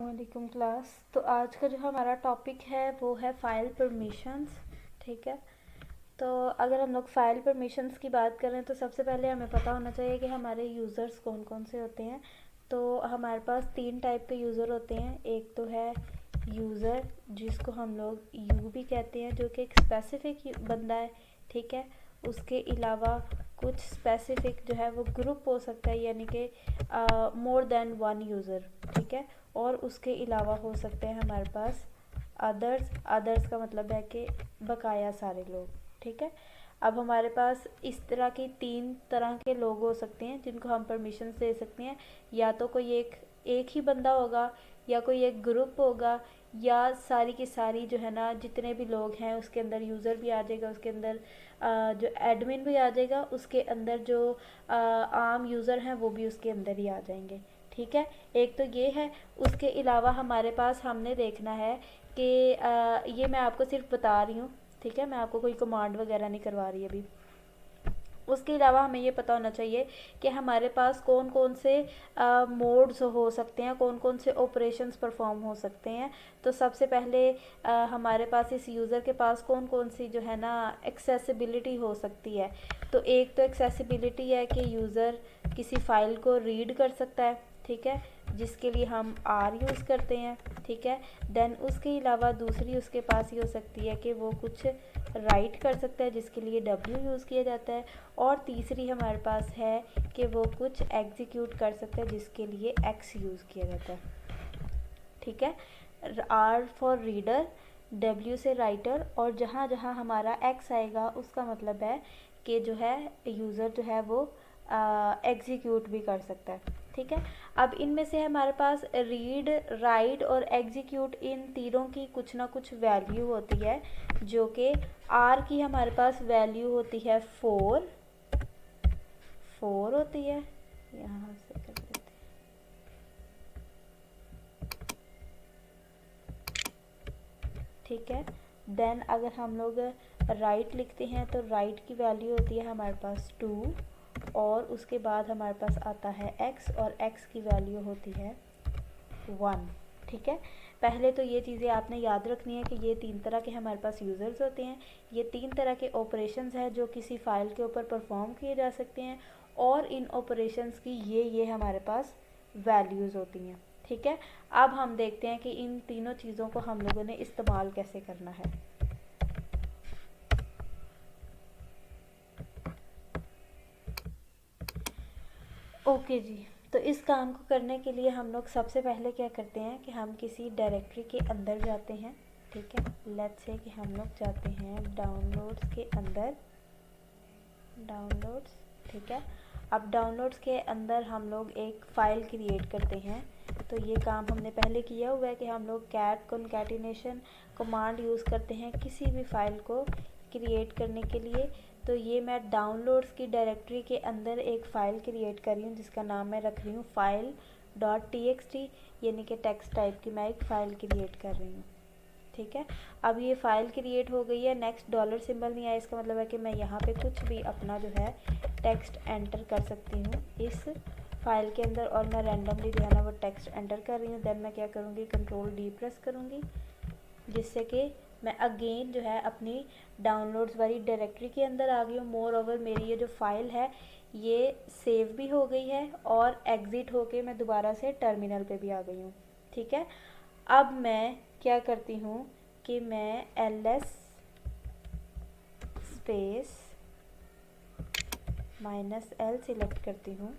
वालेकुम क्लास। तो आज का जो हमारा टॉपिक है वो है फ़ाइल परमिशंस। ठीक है। तो अगर हम लोग फ़ाइल परमिशंस की बात करें तो सबसे पहले हमें पता होना चाहिए कि हमारे यूज़र्स कौन कौन से होते हैं। तो हमारे पास 3 टाइप के यूज़र होते हैं। एक तो है यूज़र जिसको हम लोग यू भी कहते हैं, जो कि एक स्पेसिफिक बंदा है। ठीक है। उसके अलावा कुछ स्पेसिफिक जो है वो ग्रुप हो सकता है, यानी कि मोर देन वन यूज़र। ठीक है। और उसके अलावा हो सकते हैं हमारे पास अदर्स। अदर्स का मतलब है कि बकाया सारे लोग। ठीक है। अब हमारे पास इस तरह की 3 तरह के लोग हो सकते हैं जिनको हम परमिशन दे सकते हैं। या तो कोई एक ही बंदा होगा, या कोई एक ग्रुप होगा, या सारी की सारी जो है ना जितने भी लोग हैं उसके अंदर यूज़र भी आ जाएगा, उसके अंदर जो एडमिन भी आ जाएगा, उसके अंदर जो आम यूज़र हैं वो भी उसके अंदर ही आ जाएंगे। ठीक है। एक तो ये है। उसके अलावा हमारे पास हमने देखना है कि ये मैं आपको सिर्फ बता रही हूँ। ठीक है। मैं आपको कोई कमांड वगैरह नहीं करवा रही अभी। उसके अलावा हमें ये पता होना चाहिए कि हमारे पास कौन कौन से मोड्स हो सकते हैं, कौन कौन से ऑपरेशंस परफॉर्म हो सकते हैं। तो सबसे पहले हमारे पास इस यूज़र के पास कौन कौन सी जो है ना एक्सेसिबिलिटी हो सकती है। तो एक तो एक्सेसिबिलिटी है कि यूज़र किसी फ़ाइल को रीड कर सकता है। ठीक है। जिसके लिए हम आर यूज़ करते हैं। ठीक है। देन उसके अलावा दूसरी उसके पास ये हो सकती है कि वो कुछ राइट कर सकता है, जिसके लिए डब्ल्यू यूज़ किया जाता है। और तीसरी हमारे पास है कि वो कुछ एग्जीक्यूट कर सकता है, जिसके लिए एक्स यूज़ किया जाता है। ठीक है। आर फॉर रीडर, डब्ल्यू से राइटर, और जहाँ जहाँ हमारा एक्स आएगा उसका मतलब है कि जो है यूज़र जो है वो एग्जीक्यूट भी कर सकता है। ठीक है। अब इनमें से हमारे पास रीड, राइट और एग्जीक्यूट, इन तीनों की कुछ ना कुछ वैल्यू होती है, जो कि आर की हमारे पास वैल्यू होती है 4 होती है। यहाँ से कर देते हैं। ठीक है। देन अगर हम लोग राइट लिखते हैं तो राइट की वैल्यू होती है हमारे पास 2, और उसके बाद हमारे पास आता है x, और x की वैल्यू होती है 1। ठीक है। पहले तो ये चीज़ें आपने याद रखनी है कि ये 3 तरह के हमारे पास यूज़र्स होते हैं। ये 3 तरह के ऑपरेशंस हैं जो किसी फ़ाइल के ऊपर परफॉर्म किए जा सकते हैं, और इन ऑपरेशंस की ये हमारे पास वैल्यूज़ होती हैं। ठीक है। अब हम देखते हैं कि इन तीनों चीज़ों को हम लोगों ने इस्तेमाल कैसे करना है। ओके जी। तो इस काम को करने के लिए हम लोग सबसे पहले क्या करते हैं कि हम किसी डायरेक्टरी के अंदर जाते हैं। ठीक है। लेट्स से कि हम लोग जाते हैं डाउनलोड्स के अंदर, डाउनलोड्स। ठीक है। अब डाउनलोड्स के अंदर हम लोग एक फ़ाइल क्रिएट करते हैं। तो ये काम हमने पहले किया हुआ है कि हम लोग कैट कॉन्कैटिनेशन कमांड यूज़ करते हैं किसी भी फ़ाइल को क्रिएट करने के लिए। तो ये मैं डाउनलोड्स की डायरेक्टरी के अंदर एक फ़ाइल क्रिएट कर रही हूँ, जिसका नाम मैं रख रही हूँ file dot T x T, यानी कि टेक्स्ट टाइप की मैं एक फ़ाइल क्रिएट कर रही हूँ। ठीक है। अब ये फ़ाइल क्रिएट हो गई है। नेक्स्ट डॉलर सिंबल नहीं आया, इसका मतलब है कि मैं यहाँ पे कुछ भी अपना जो है टेक्स्ट एंटर कर सकती हूँ इस फाइल के अंदर, और मैं रैंडमली जो है ना वो टेक्स्ट एंटर कर रही हूँ। देन मैं क्या करूँगी, कंट्रोल डी प्रेस करूँगी, जिससे कि मैं अगेन जो है अपनी डाउनलोड्स वाली डायरेक्टरी के अंदर आ गई हूँ। मोर ओवर मेरी ये जो फ़ाइल है ये सेव भी हो गई है, और एग्ज़िट होके मैं दोबारा से टर्मिनल पे भी आ गई हूँ। ठीक है। अब मैं क्या करती हूँ कि मैं ls स्पेस -l सिलेक्ट करती हूँ।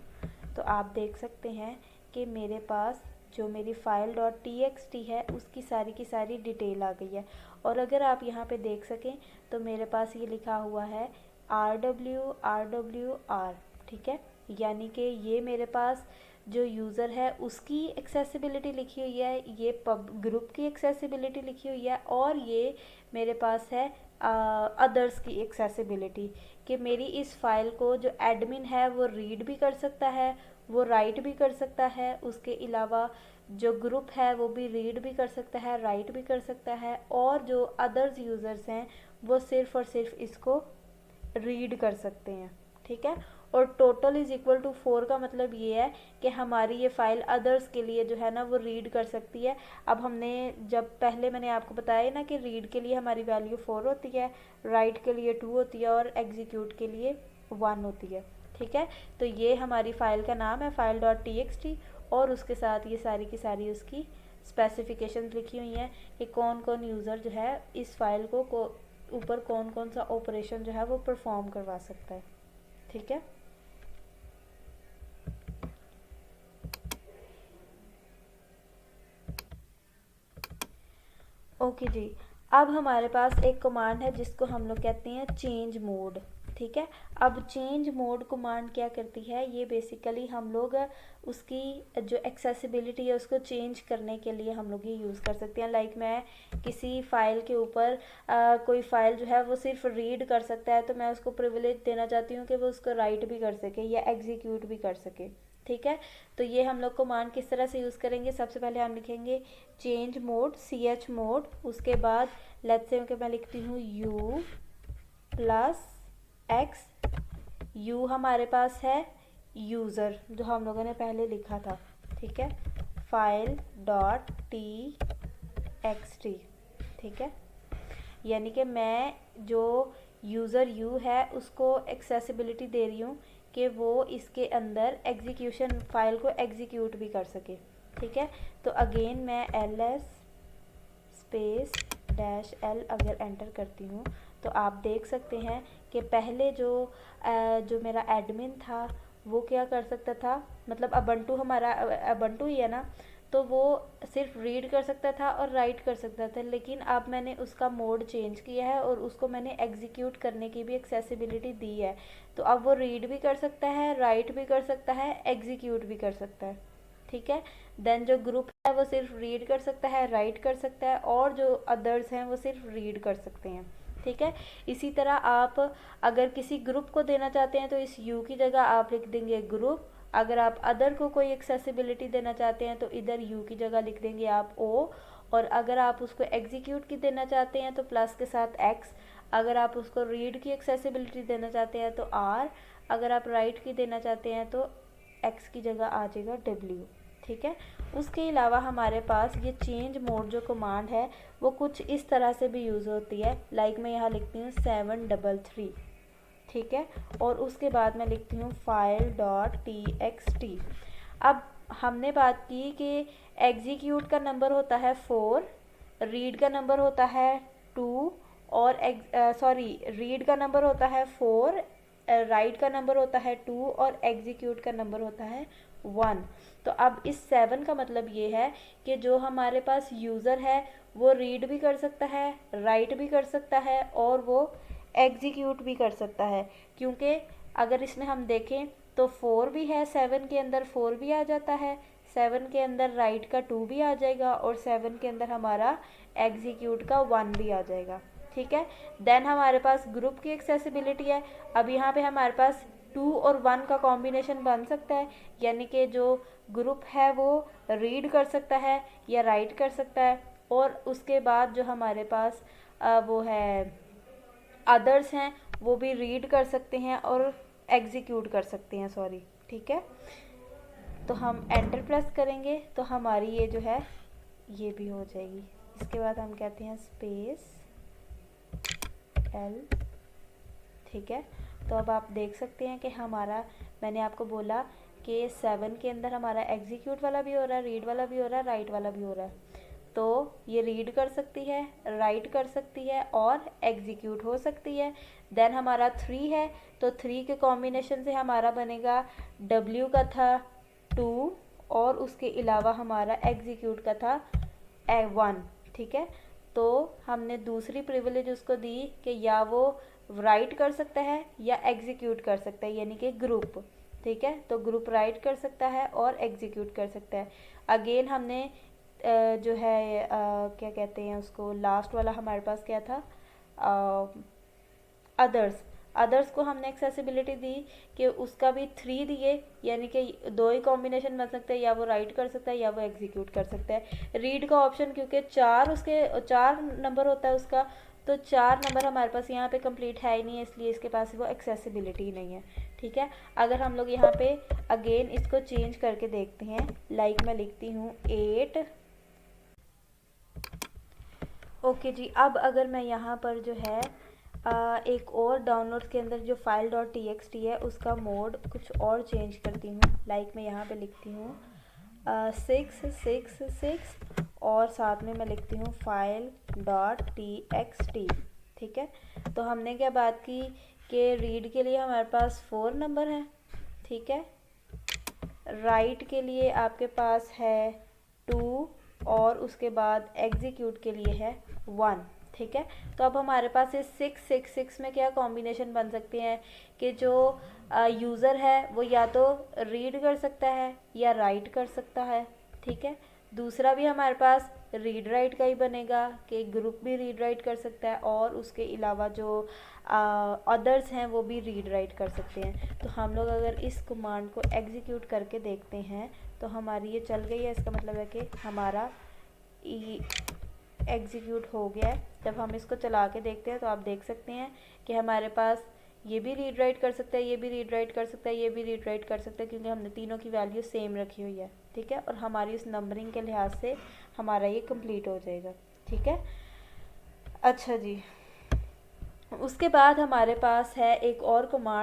तो आप देख सकते हैं कि मेरे पास जो मेरी file dot T x T है उसकी सारी की सारी डिटेल आ गई है। और अगर आप यहाँ पे देख सकें तो मेरे पास ये लिखा हुआ है RWR। ठीक है। यानी कि ये मेरे पास जो यूज़र है उसकी एक्सेसिबिलिटी लिखी हुई है, ये पब ग्रुप की एक्सेसिबिलिटी लिखी हुई है, और ये मेरे पास है अदर्स की एक्सेसिबिलिटी, कि मेरी इस फाइल को जो एडमिन है वो रीड भी कर सकता है, वो राइट भी कर सकता है। उसके अलावा जो ग्रुप है वो भी रीड भी कर सकता है, राइट भी कर सकता है, और जो अदर्स यूज़र्स हैं वो सिर्फ़ और सिर्फ इसको रीड कर सकते हैं। ठीक है। और टोटल इज़ इक्वल टू 4 का मतलब ये है कि हमारी ये फ़ाइल अदर्स के लिए जो है ना वो रीड कर सकती है। अब हमने जब पहले मैंने आपको बताया ना कि रीड के लिए हमारी वैल्यू 4 होती है, राइट के लिए 2 होती है और एग्जीक्यूट के लिए 1 होती है। ठीक है, तो ये हमारी फ़ाइल का नाम है file.txt और उसके साथ ये सारी की सारी उसकी स्पेसिफिकेशन लिखी हुई हैं कि कौन कौन यूज़र जो है इस फाइल को ऊपर कौन कौन सा ऑपरेशन जो है वो परफॉर्म करवा सकता है। ठीक है, ओके जी। अब हमारे पास एक कमांड है जिसको हम लोग कहते हैं चेंज मोड। ठीक है, अब चेंज मोड कमांड क्या करती है, ये बेसिकली हम लोग उसकी जो एक्सेसिबिलिटी है उसको चेंज करने के लिए हम लोग ये यूज़ कर सकते हैं। लाइक मैं किसी फ़ाइल के ऊपर कोई फ़ाइल जो है वो सिर्फ रीड कर सकता है, तो मैं उसको प्रिविलेज देना चाहती हूँ कि वो उसको राइट भी कर सके या एग्जीक्यूट भी कर सके। ठीक है, तो ये हम लोग कमांड किस तरह से यूज़ करेंगे, सबसे पहले हम लिखेंगे चेंज मोड ch मोड, उसके बाद लेट्स से मैं लिखती हूँ u प्लस एक्स। u हमारे पास है यूज़र जो हम लोगों ने पहले लिखा था। ठीक है, file dot T x T. ठीक है, यानी कि मैं जो यूज़र यू है उसको एक्सेसिबिलिटी दे रही हूँ कि वो इसके अंदर एग्जीक्यूशन फाइल को एग्जीक्यूट भी कर सके। ठीक है, तो अगेन मैं ls स्पेस डैश l अगर एंटर करती हूँ तो आप देख सकते हैं कि पहले जो मेरा एडमिन था वो क्या कर सकता था, मतलब अबंटू हमारा अबंटू ही है ना, तो वो सिर्फ रीड कर सकता था और राइट कर सकता था, लेकिन अब मैंने उसका मोड चेंज किया है और उसको मैंने एग्जीक्यूट करने की भी एक्सेसिबिलिटी दी है। तो अब वो रीड भी कर सकता है, राइट भी कर सकता है, एग्जीक्यूट भी कर सकता है। ठीक है, देन जो ग्रुप है वो सिर्फ रीड कर सकता है, राइट कर सकता है, और जो अदर्स हैं वो सिर्फ रीड कर सकते हैं। ठीक है, इसी तरह आप अगर किसी ग्रुप को देना चाहते हैं तो इस यू की जगह आप लिख देंगे ग्रुप। अगर आप अदर को कोई एक्सेसिबिलिटी देना चाहते हैं तो इधर यू की जगह लिख देंगे आप ओ, और अगर आप उसको एग्जीक्यूट की देना चाहते हैं तो प्लस के साथ एक्स। अगर आप उसको रीड की एक्सेसिबिलिटी देना चाहते हैं तो आर। अगर आप राइट की देना चाहते हैं तो एक्स की जगह आ जाएगा डब्ल्यू। ठीक है, उसके अलावा हमारे पास ये चेंज मोड जो कमांड है वो कुछ इस तरह से भी यूज़ होती है। लाइक मैं यहाँ लिखती हूँ 733। ठीक है, और उसके बाद मैं लिखती हूँ file dot T x T. अब हमने बात की कि एग्जीक्यूट का नंबर होता है 4, रीड का नंबर होता है 2, और रीड का नंबर होता है 4, राइट का नंबर होता है 2 और एग्जीक्यूट का नंबर होता है 1। तो अब इस 7 का मतलब ये है कि जो हमारे पास यूज़र है वो रीड भी कर सकता है, राइट भी कर सकता है और वो एग्जीक्यूट भी कर सकता है। क्योंकि अगर इसमें हम देखें तो 4 भी है, 7 के अंदर 4 भी आ जाता है, 7 के अंदर राइट का 2 भी आ जाएगा और 7 के अंदर हमारा एग्जीक्यूट का 1 भी आ जाएगा। ठीक है, देन हमारे पास ग्रुप की एक्सेसिबिलिटी है। अब यहाँ पे हमारे पास 2 और 1 का कॉम्बिनेशन बन सकता है, यानी कि जो ग्रुप है वो रीड कर सकता है या राइट कर सकता है, और उसके बाद जो हमारे पास वो है अदर्स हैं वो भी रीड कर सकते हैं और एग्जीक्यूट कर सकते हैं, सॉरी। ठीक है, तो हम एंटर प्रेस करेंगे तो हमारी ये जो है ये भी हो जाएगी। इसके बाद हम कहते हैं स्पेस एल। ठीक है, तो अब आप देख सकते हैं कि हमारा, मैंने आपको बोला कि 7 के अंदर हमारा एग्जीक्यूट वाला भी हो रहा है, रीड वाला भी हो रहा है, राइट वाला भी हो रहा है। तो ये रीड कर सकती है, राइट कर सकती है और एग्जीक्यूट हो सकती है। देन हमारा 3 है, तो 3 के कॉम्बिनेशन से हमारा बनेगा W का था 2 और उसके अलावा हमारा एग्जीक्यूट का था 1। ठीक है, तो हमने दूसरी प्रिविलेज उसको दी कि या वो राइट कर सकता है या एग्जीक्यूट कर सकता है, यानी कि ग्रुप। ठीक है, तो ग्रुप राइट कर सकता है और एग्जीक्यूट कर सकता है। अगेन हमने जो है क्या कहते हैं उसको, लास्ट वाला हमारे पास क्या था, अदर्स। अदर्स को हमने एक्सेसिबिलिटी दी कि उसका भी 3 दिए, यानी कि 2 ही कॉम्बिनेशन बन सकते हैं, या वो राइट कर सकता है या वो एग्जीक्यूट कर सकता है। रीड का ऑप्शन क्योंकि 4 नंबर होता है उसका, तो 4 नंबर हमारे पास यहाँ पे कंप्लीट है ही नहीं है, इसलिए इसके पास वो एक्सेसिबिलिटी नहीं है। ठीक है, अगर हम लोग यहाँ पे अगेन इसको चेंज करके देखते हैं, लाइक मैं लिखती हूँ 8। ओके जी, अब अगर मैं यहाँ पर जो है एक और डाउनलोड्स के अंदर जो file dot T x T है उसका मोड कुछ और चेंज करती हूँ, लाइक मैं यहाँ पे लिखती हूँ 666 और साथ में मैं लिखती हूँ file dot T x T. ठीक है, तो हमने क्या बात की कि रीड के लिए हमारे पास 4 नंबर हैं। ठीक है, राइट के लिए आपके पास है 2 और उसके बाद एग्जीक्यूट के लिए है 1। ठीक है, तो अब हमारे पास इस 666 में क्या कॉम्बिनेशन बन सकते हैं कि जो यूज़र है वो या तो रीड कर सकता है या राइट कर सकता है। ठीक है, दूसरा भी हमारे पास रीड राइट का ही बनेगा कि ग्रुप भी रीड राइट कर सकता है और उसके अलावा जो अदर्स हैं वो भी रीड राइट कर सकते हैं। तो हम लोग अगर इस कमांड को एग्जीक्यूट करके देखते हैं तो हमारी ये चल गई है, इसका मतलब है कि हमारा एग्जीक्यूट हो गया है। जब हम इसको चला के देखते हैं तो आप देख सकते हैं कि हमारे पास ये भी रीड राइट कर सकता है, ये भी रीड राइट कर सकता है, ये भी रीड राइट कर सकता है, क्योंकि हमने तीनों की वैल्यू सेम रखी हुई है। ठीक है, और हमारी उस नंबरिंग के लिहाज से हमारा ये कंप्लीट हो जाएगा। ठीक है, अच्छा जी, उसके बाद हमारे पास है एक और कमांड